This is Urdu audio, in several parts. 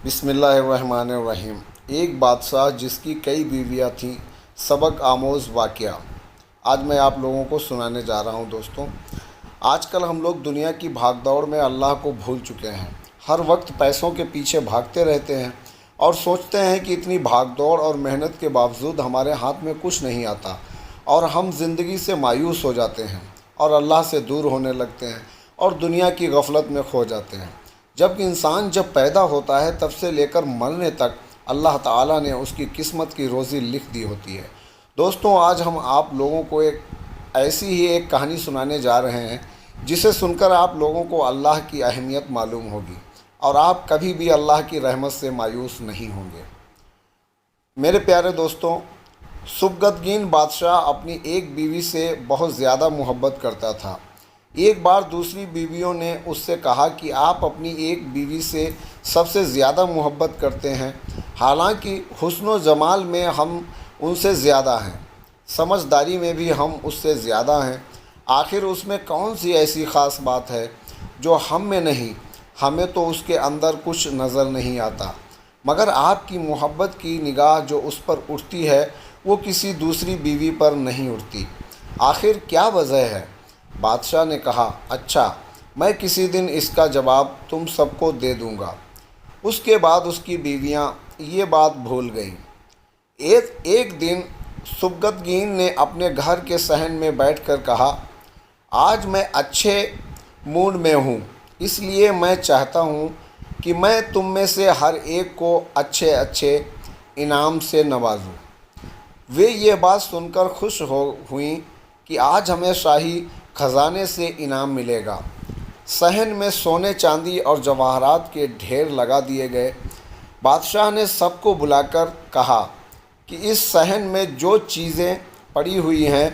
بسم اللہ الرحمن الرحیم۔ ایک بادشاہ جس کی کئی بیویاں تھیں، سبق آموز واقعہ آج میں آپ لوگوں کو سنانے جا رہا ہوں۔ دوستوں، آج کل ہم لوگ دنیا کی بھاگ دوڑ میں اللہ کو بھول چکے ہیں۔ ہر وقت پیسوں کے پیچھے بھاگتے رہتے ہیں اور سوچتے ہیں کہ اتنی بھاگ دوڑ اور محنت کے باوجود ہمارے ہاتھ میں کچھ نہیں آتا، اور ہم زندگی سے مایوس ہو جاتے ہیں اور اللہ سے دور ہونے لگتے ہیں اور دنیا کی غفلت میں کھو جاتے ہیں۔ جبکہ انسان جب پیدا ہوتا ہے تب سے لے کر مرنے تک اللہ تعالیٰ نے اس کی قسمت کی روزی لکھ دی ہوتی ہے۔ دوستوں، آج ہم آپ لوگوں کو ایسی ہی ایک کہانی سنانے جا رہے ہیں جسے سن کر آپ لوگوں کو اللہ کی اہمیت معلوم ہوگی اور آپ کبھی بھی اللہ کی رحمت سے مایوس نہیں ہوں گے۔ میرے پیارے دوستوں، سبکتگین بادشاہ اپنی ایک بیوی سے بہت زیادہ محبت کرتا تھا۔ ایک بار دوسری بیویوں نے اس سے کہا کہ آپ اپنی ایک بیوی سے سب سے زیادہ محبت کرتے ہیں، حالانکہ حسن و جمال میں ہم ان سے زیادہ ہیں، سمجھداری میں بھی ہم اس سے زیادہ ہیں۔ آخر اس میں کون سی ایسی خاص بات ہے جو ہم میں نہیں؟ ہمیں تو اس کے اندر کچھ نظر نہیں آتا، مگر آپ کی محبت کی نگاہ جو اس پر اٹھتی ہے وہ کسی دوسری بیوی پر نہیں اٹھتی۔ آخر کیا وجہ ہے؟ بادشاہ نے کہا، اچھا، میں کسی دن اس کا جواب تم سب کو دے دوں گا۔ اس کے بعد اس کی بیویاں یہ بات بھول گئیں۔ ایک دن سبکتگین نے اپنے گھر کے صحن میں بیٹھ کر کہا، آج میں اچھے موڈ میں ہوں، اس لیے میں چاہتا ہوں کہ میں تم میں سے ہر ایک کو اچھے انعام سے نوازوں۔ وہ یہ بات سن کر خوش ہوئیں کہ آج ہمیں شاہی خزانے سے انعام ملے گا۔ صحن میں سونے چاندی اور جواہرات کے ڈھیر لگا دیے گئے۔ بادشاہ نے سب کو بلا کر کہا کہ اس صحن میں جو چیزیں پڑی ہوئی ہیں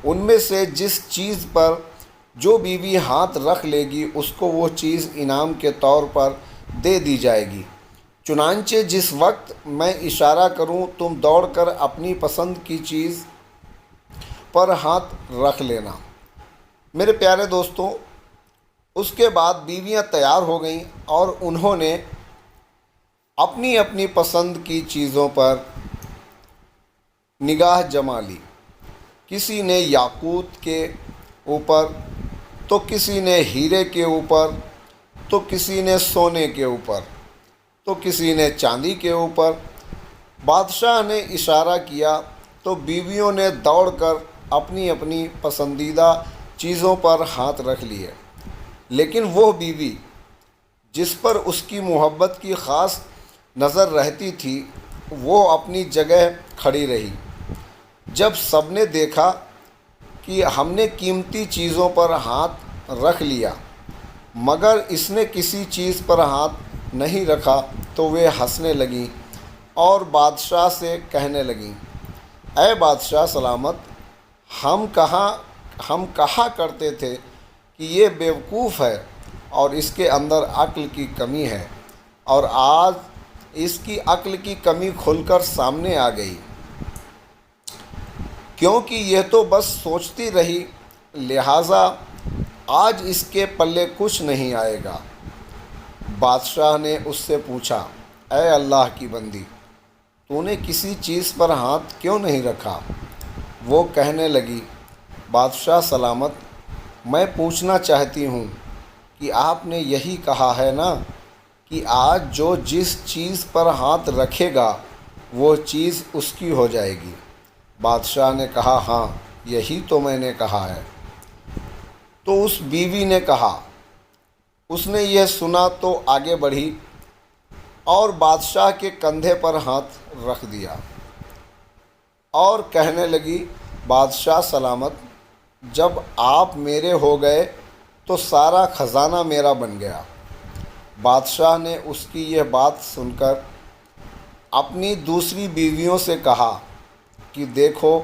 ان میں سے جس چیز پر جو بیوی ہاتھ رکھ لے گی اس کو وہ چیز انعام کے طور پر دے دی جائے گی۔ چنانچہ جس وقت میں اشارہ کروں تم دوڑ کر اپنی پسند کی چیز پر ہاتھ رکھ لینا۔ میرے پیارے دوستوں، اس کے بعد بیویاں تیار ہو گئیں اور انہوں نے اپنی اپنی پسند کی چیزوں پر نگاہ جما لی۔ کسی نے یاقوت کے اوپر، تو کسی نے ہیرے کے اوپر، تو کسی نے سونے کے اوپر، تو کسی نے چاندی کے اوپر۔ بادشاہ نے اشارہ کیا تو بیویوں نے دوڑ کر اپنی اپنی پسندیدہ چیزوں پر ہاتھ رکھ لیے، لیکن وہ بیوی جس پر اس کی محبت کی خاص نظر رہتی تھی وہ اپنی جگہ کھڑی رہی۔ جب سب نے دیکھا کہ ہم نے قیمتی چیزوں پر ہاتھ رکھ لیا مگر اس نے کسی چیز پر ہاتھ نہیں رکھا تو وہ ہنسنے لگیں اور بادشاہ سے کہنے لگیں، اے بادشاہ سلامت، ہم کہا کرتے تھے کہ یہ بیوقوف ہے اور اس کے اندر عقل کی کمی ہے، اور آج اس کی عقل کی کمی کھل کر سامنے آ گئی، کیونکہ یہ تو بس سوچتی رہی، لہٰذا آج اس کے پلے کچھ نہیں آئے گا۔ بادشاہ نے اس سے پوچھا، اے اللہ کی بندی، تو نے کسی چیز پر ہاتھ کیوں نہیں رکھا؟ وہ کہنے لگی، بادشاہ سلامت، میں پوچھنا چاہتی ہوں کہ آپ نے یہی کہا ہے نا کہ آج جو جس چیز پر ہاتھ رکھے گا وہ چیز اس کی ہو جائے گی۔ بادشاہ نے کہا، ہاں، یہی تو میں نے کہا ہے۔ تو اس بیوی نے کہا، اس نے یہ سنا تو آگے بڑھی اور بادشاہ کے کندھے پر ہاتھ رکھ دیا اور کہنے لگی، بادشاہ سلامت، جب آپ میرے ہو گئے تو سارا خزانہ میرا بن گیا۔ بادشاہ نے اس کی یہ بات سن کر اپنی دوسری بیویوں سے کہا کہ دیکھو،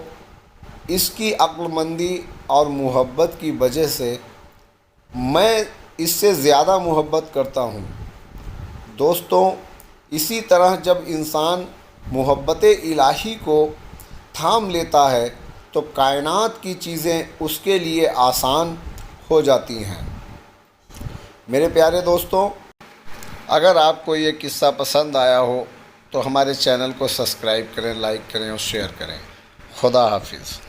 اس کی عقل مندی اور محبت کی وجہ سے میں اس سے زیادہ محبت کرتا ہوں۔ دوستوں، اسی طرح جب انسان محبت الہی کو تھام لیتا ہے تو کائنات کی چیزیں اس کے لیے آسان ہو جاتی ہیں۔ میرے پیارے دوستوں، اگر آپ کو یہ قصہ پسند آیا ہو تو ہمارے چینل کو سبسکرائب کریں، لائک کریں اور شیئر کریں۔ خدا حافظ۔